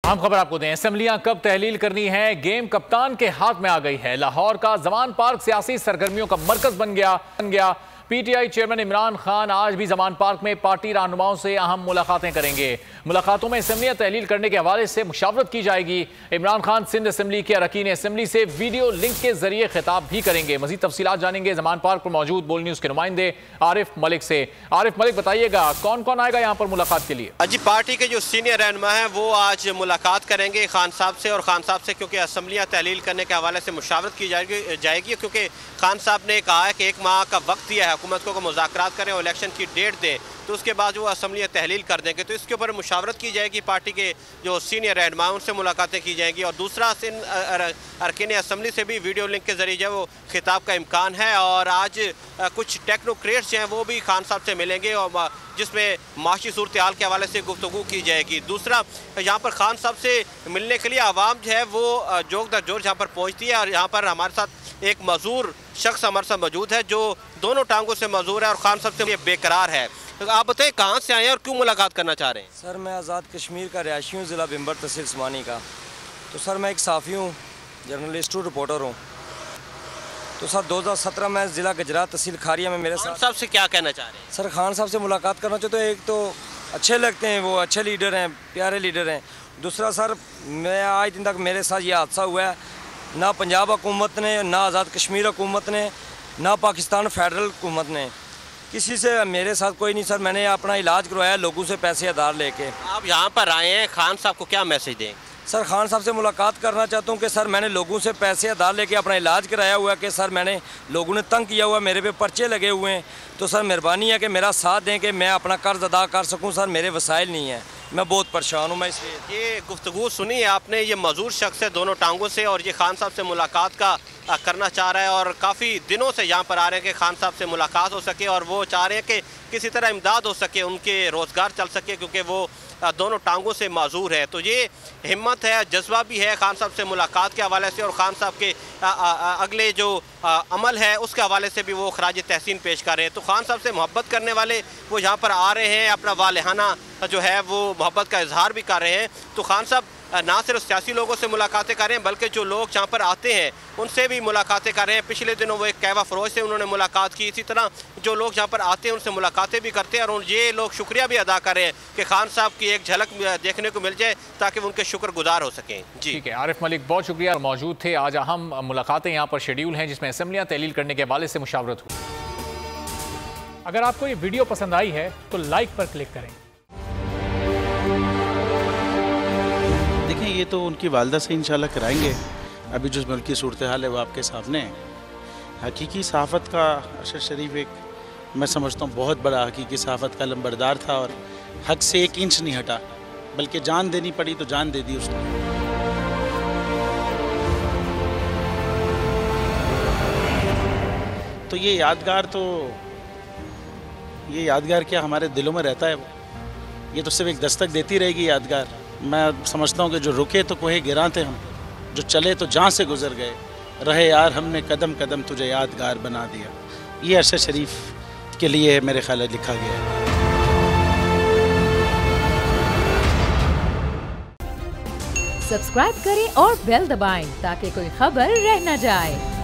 हम खबर आपको दें, असेंबलियां कब तहलील करनी है, गेम कप्तान के हाथ में आ गई है। लाहौर का जमान पार्क सियासी सरगर्मियों का मरकज बन गया। पीटीआई चेयरमैन इमरान खान आज भी जमान पार्क में पार्टी रहनुमाओं से अहम मुलाकातें करेंगे। मुलाकातों में असेंबलियां तहलील करने के हवाले से मुशावरत की जाएगी। इमरान खान सिंध असेंबली के अरकान असेंबली से वीडियो लिंक के जरिए खिताब भी करेंगे। मजीद तफसीलात जानेंगे जमान पार्क पर मौजूद बोल न्यूज के नुमाइंदे आरिफ मलिक से। आरिफ मलिक, बताइएगा कौन कौन आएगा यहाँ पर मुलाकात के लिए? जी, पार्टी के जो सीनियर रहनुमा हैं वो आज मुलाकात करेंगे खान साहब से, और खान साहब से क्योंकि असेंबलियां तहलील करने के हवाले से मुशावरत की जाएगी क्योंकि खान साहब ने कहा है कि 1 माह का वक्त दिया है हुकूमत को मुज़ाकरात करें और इलेक्शन की डेट दें, तो उसके बाद वो असेंबलियां तहलील कर देंगे। तो इसके ऊपर मुशावरत की जाएगी, पार्टी के जो सीनियर रहनुमा उनसे मुलाकातें की जाएंगी, और दूसरा अरकान असेंबली से भी वीडियो लिंक के जरिए जो वो खिताब का इम्कान है। और आज कुछ टेक्नोक्रेट्स हैं वो भी खान साहब से मिलेंगे, और जिसमें माशी सूरत हाल के हवाले से गुफ्तगू की जाएगी। दूसरा, यहाँ पर खान साहब से मिलने के लिए आवाम जो है वो जोक दर जोर यहाँ पर पहुँचती है, और यहाँ पर हमारे साथ एक मजूर शख्स हमारे साथ मौजूद है जो दोनों टांगों से मजूर है और खान साहब से बेकरार है। तो आप बताएं कहाँ से आए हैं और क्यों मुलाकात करना चाह रहे हैं? सर, मैं आज़ाद कश्मीर का रिहायशी हूँ, ज़िला बिम्बर तहसील उस्मानी का। तो सर, मैं एक साफ़ी हूँ, जर्नलिस्ट हूँ, रिपोर्टर हूँ। तो सर 2017 में ज़िला गुजरात तहसील खारिया में मेरे साथ। खान साहब से क्या कहना चाह रहे हैं? सर, खान साहब से मुलाकात करना चाहते हैं। एक तो अच्छे लगते हैं, वो अच्छे लीडर हैं, प्यारे लीडर हैं। दूसरा सर, मैं आज दिन तक मेरे साथ ये हादसा हुआ है, ना पंजाब हुकूमत ने, ना आज़ाद कश्मीर हुकूमत ने, ना पाकिस्तान फेडरल हुकूमत ने, किसी से मेरे साथ कोई नहीं। सर, मैंने अपना इलाज करवाया लोगों से पैसे आधार लेके। आप यहाँ पर आए हैं, खान साहब को क्या मैसेज दें? सर, खान साहब से मुलाकात करना चाहता हूँ कि सर मैंने लोगों से पैसे आधार लेके अपना इलाज कराया हुआ है कि सर मैंने लोगों ने तंग किया हुआ, मेरे पे पर्चे लगे हुए हैं। तो सर मेहरबानी है कि मेरा साथ दें कि मैं अपना कर्ज अदा कर सकूँ। सर, मेरे वसाइल नहीं है, मैं बहुत परेशान हूँ। मैं इसलिए ये गुफ्तगू सुनी आपने, ये मजूर शख्स है दोनों टांगों से, और ये खान साहब से मुलाकात का करना चाह रहा है, और काफ़ी दिनों से यहाँ पर आ रहे हैं कि खान साहब से मुलाकात हो सके, और वो चाह रहे हैं कि किसी तरह इमदाद हो सके, उनके रोज़गार चल सके, क्योंकि वो दोनों टांगों से माजूर है। तो ये हिम्मत है, जज्बा भी है खान साहब से मुलाकात के हवाले से, और खान साहब के अगले जो अमल है उसके हवाले से भी वो खराज तहसीन पेश कर रहे हैं। तो खान साहब से मोहब्बत करने वाले वो यहाँ पर आ रहे हैं, अपना वालिहाना जो है वो मोहब्बत का इजहार भी कर रहे हैं। तो खान साहब ना सिर्फ सियासी लोगों से मुलाकातें कर रहे हैं, बल्कि जो लोग यहाँ पर आते हैं उनसे भी मुलाकातें कर रहे हैं। पिछले दिनों वो एक कहवा फरोश से उन्होंने मुलाकात की, इसी तरह जो लोग यहाँ पर आते हैं उनसे मुलाकातें भी करते हैं, और ये लोग शुक्रिया भी अदा कर रहे हैं कि खान साहब की एक झलक देखने को मिल जाए ताकि वो उनके शुक्रगुजार हो सकें। जी ठीक है, आरिफ मलिक बहुत शुक्रिया, मौजूद थे। आज अहम मुलाकातें यहाँ पर शेड्यूल हैं जिसमें असेंबलियाँ तहलील करने के हवाले से मुशावरत हुई। अगर आपको ये वीडियो पसंद आई है तो लाइक पर क्लिक करें। देखें, ये तो उनकी वालदा से इंशाल्लाह कराएंगे। अभी जो मुल्क की सूरत हाल है वो आपके सामने है। हकीकी सहाफ़त का अरशद शरीफ एक, मैं समझता हूँ, बहुत बड़ा हकीकी सहाफ़त का लंबरदार था, और हक से 1 इंच नहीं हटा, बल्कि जान देनी पड़ी तो जान दे दी उसने। तो ये यादगार क्या हमारे दिलों में रहता है, ये तो सिर्फ एक दस्तक देती रहेगी यादगार। मैं समझता हूँ कि जो रुके तो कोहे गिरा थे हम, जो चले तो जहाँ से गुजर गए, रहे यार हमने कदम कदम तुझे यादगार बना दिया। ये अरशद शरीफ के लिए मेरे ख्याल में लिखा गया है। सब्सक्राइब करें और बेल दबाएं ताकि कोई खबर रह न जाए।